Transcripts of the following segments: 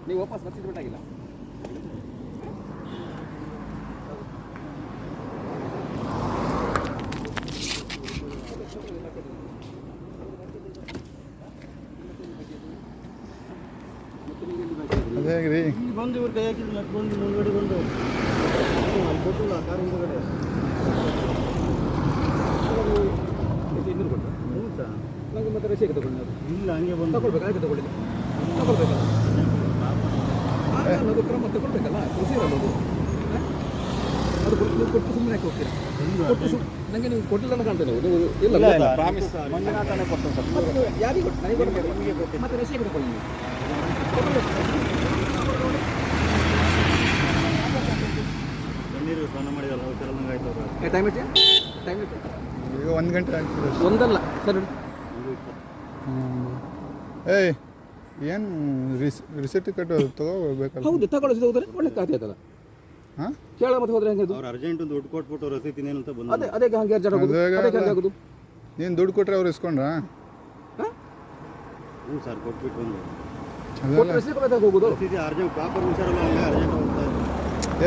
ನೀವು ವಾಪಸ್ ಬರ್ತಿದ್ದು ಬಿಟ್ಟಾಗಿಲ್ಲ. ಅದೇ ರೀ ಬಂದು ಇವ್ರು ಕೈ ಹಾಕಿದ್ರು ಮತ್ತೆ ಬಂದು ಮುಂದ್ಗಡೆ ಬಂದು ಕೊಟ್ಟಿಲ್ಲ ಕಾರ್ ಹಿಂದ್ಗಡೆ ಇನ್ನೂರು ಕೊಟ್ಟು ಹ್ಞೂ ಸರ್ ನನಗೆ ಮತ್ತೆ ರಶಿಯಾಗಿ ತಗೊಂಡು ಇಲ್ಲ ಹಂಗೆ ಬಂದು ತಗೊಳ್ಬೇಕು. ಅದಕ್ಕೆ ತಗೊಳ್ಳಿಲ್ಲ, ತಗೊಳ್ಬೇಕಲ್ಲ, ಅದು ಕ್ರಮ ತಗೊಳ್ಬೇಕಲ್ಲ. ಕೃಷಿ ಇರಲ್ಲ ಅದು. ಅದು ನೀವು ಕೊಟ್ಟು ಸುಮ್ಮನೆ ಯಾಕೆ ಹೋಗ್ತೀರಾ? ಕೊಟ್ಟು ನನಗೆ ನೀವು ಕೊಟ್ಟಿಲ್ಲ ಅಂತ ಕಾಣ್ತೇನೆ. ನೀವು ಇಲ್ಲ ಪ್ರಾಮಿಸ್ ಮಂಜುನಾಥನೇ ಕೊಟ್ಟು ಸರ್. ಮತ್ತೆ ಯಾರಿಗೆ ಕೊಟ್ಟು? ನನಗೆ ಕೊಟ್ಟು ನಿಮಗೆ ಕೊಟ್ಟು ಮತ್ತೆ ರಶಿಯಾಗಿ ತಗೊಳ್ಳಿ ನೀವು. ಗಣ್ಯರು ಸ್ನಾನ ಮಾಡಿದಲ್ಲ ಹುಷಾರಂಗೆ ಆಯ್ತು. ಟೈಮ್ ಇಟ್ಟು ಟೈಮ್ ಇಟ್ಟು ಈಗ 1 ಗಂಟೆ ಆಗ್ತದೆ. ಒಂದಲ್ಲ ಸರ್. ಏಯ್ ಏನು ರಿಸಿಪ್ಟ್ ಕಟ್ಟು ತಗೋಬೇಕಲ್ಲ? ಹೌದು, ತಗೊಳ್ಳಿಸಿದ ಹೋದ್ರೆ ಒಳ್ಳೆ ಖಾತೆ ಆಯ್ತಲ್ಲ. ಹಾಂ, ಕೇಳ ಮತ್ತೆ ಹೋದ್ರೆ ಹೆಂಗೆ? ಅವ್ರು ಅರ್ಜೆಂಟ್ ಒಂದು ದುಡ್ಡು ಕೊಟ್ಬಿಟ್ಟು ರಸೀತಿ ಏನಂತ ಬಂದು ಅದೇ ಅದೇ ಹಂಗೆ ಅರ್ಜೆಂಟ್ ಆಗೋದು. ಅದಕ್ಕೆ ಹಂಗೆ ಆಗೋದು. ನೀನು ದುಡ್ಡು ಕೊಟ್ಟರೆ ಅವ್ರು ಇಸ್ಕೊಂಡ್ರಾ? ಹ್ಞೂ ಸರ್ ಕೊಟ್ಬಿಟ್ಟು ಬಂದು ಅದೆಲ್ಲ ರಸೀದಿ ಕೊಡೋದಾಗ ಹೋಗೋದು. ರಸೀದಿ ಅರ್ಜೆಂಟ್ ಪ್ರಾಪರ್ ಹುಷಾರಲ್ಲ ಹಂಗೆ ಅರ್ಜೆಂಟ್ ಹೋಗ್ತಾ ಇತ್ತು.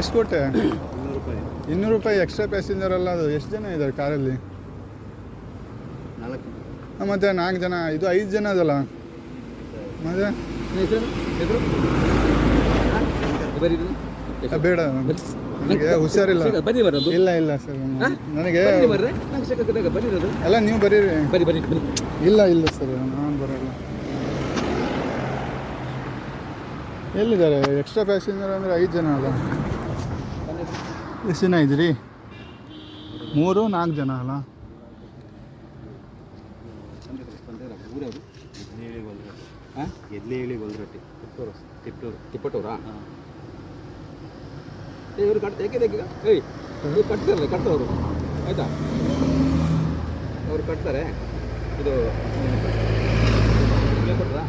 ಎಷ್ಟು ಕೊಟ್ಟೆ? 200 ರೂಪಾಯಿ. 200 ರೂಪಾಯಿ ಎಕ್ಸ್ಟ್ರಾ ಪ್ಯಾಸೆಂಜರ್ ಅಲ್ಲ ಅದು. ಎಷ್ಟು ಜನ ಇದ್ದಾರೆ ಕಾರಲ್ಲಿ? 4 ಮತ್ತು 4 ಜನ, ಇದು 5 ಜನ ಅದಲ್ಲ ಮತ್ತೆ? ಹೆಸರು ಹೆಸರು ಬರೀ ಬೇಡ, ನನಗೆ ಹುಷಾರಿಲ್ಲ. ಬನ್ನಿ ಬರೋದು. ಇಲ್ಲ ಇಲ್ಲ ಸರ್, ನನಗೆ ಬನ್ನಿ ಬರ್ರೆ. ನಂಗೆ ಸಿಕ್ಕಾಗ ಬನ್ನಿರೋದು. ಎಲ್ಲ ನೀವು ಬರೀರಿ. ಬನ್ನಿ ಬನ್ನಿ ಬನ್ನಿ. ಇಲ್ಲ ಇಲ್ಲ ಸರ್, ನಾನು ಬರೋಲ್ಲ. ಎಲ್ಲಿದ್ದಾರೆ ಎಕ್ಸ್ಟ್ರಾ ಪ್ಯಾಸೆಂಜರ್ ಅಂದರೆ? 5 ಜನ ಅಲ್ಲ? ಎಷ್ಟು ಜನ ಇದ್ದೀರಿ? 3 4 ಜನ ಅಲ್ಲ? ಊರವರು ಎದ್ಲಿ ಹೇಳಿ ಗೊಲ್ರೊಟ್ಟಿ ತಿಪ್ಪಟ್ಟೂರಾ? ಇವರು ಕಟ್ ಏಕೆ ಏಯ್ ಇವ್ರು ಕಟ್ತಾರಲ್ಲ, ಕಟ್ಟೋರು ಆಯಿತಾ? ಅವರು ಕಟ್ತಾರೆ. ಇದು ಕೊಟ್ರಾ?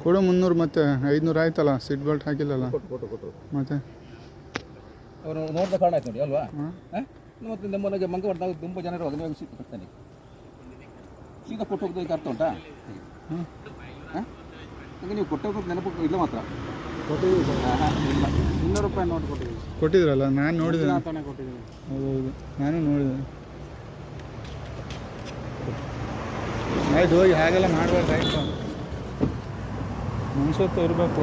ಕೊಡು 300. ಮತ್ತೆ 500 ಆಯ್ತಲ್ಲ, ಸೀಟ್ ಬೆಲ್ಟ್ ಹಾಕಿಲ್ಲಲ್ಲ ಕೊಟ್ಟು ಮತ್ತೆ? ಅವರು ನೋಡಿದ ಕಾರಣ ಆಯ್ತು ನೋಡಿ ಅಲ್ವಾ? ಮತ್ತು ನಮ್ಮನೆಗೆ ಮಂಗ ಹೊಡೆದಾಗ ತುಂಬ ಜನ ಇರುವಾಗ ನೀವು ಸೀಟ್ ಕೊಡ್ತಾನೆ ಸೀದಾ ಕೊಟ್ಟು ಹೋಗೋದಕ್ಕೆ ಅರ್ಥ ಉಂಟಾ? ಹಾಂ, ನನಗೆ ನೀವು ಕೊಟ್ಟು ಹೋಗೋದು ನೆನಪು ಇಲ್ಲ ಮಾತ್ರ. ಕೊಟ್ಟಿದ್ದೀವಿ ಸರ್. ಇಲ್ಲ 200 ರೂಪಾಯಿ ನೋಟ್ ಕೊಟ್ಟಿದ್ದೀವಿ. ಕೊಟ್ಟಿದ್ರಲ್ಲ, ನಾನು ನೋಡಿದೆ. ಕೊಟ್ಟಿದ್ದೀನಿ. ಹೌದು, ನಾನು ನೋಡಿದೆ. ಆಯ್ತು ಹೋಗಿ ಹಾಗೆಲ್ಲ ಮಾಡಬಾರ್ದು. ಆಯಿತು, ಮನುಷ್ಯತ್ವ ಇರಬೇಕು.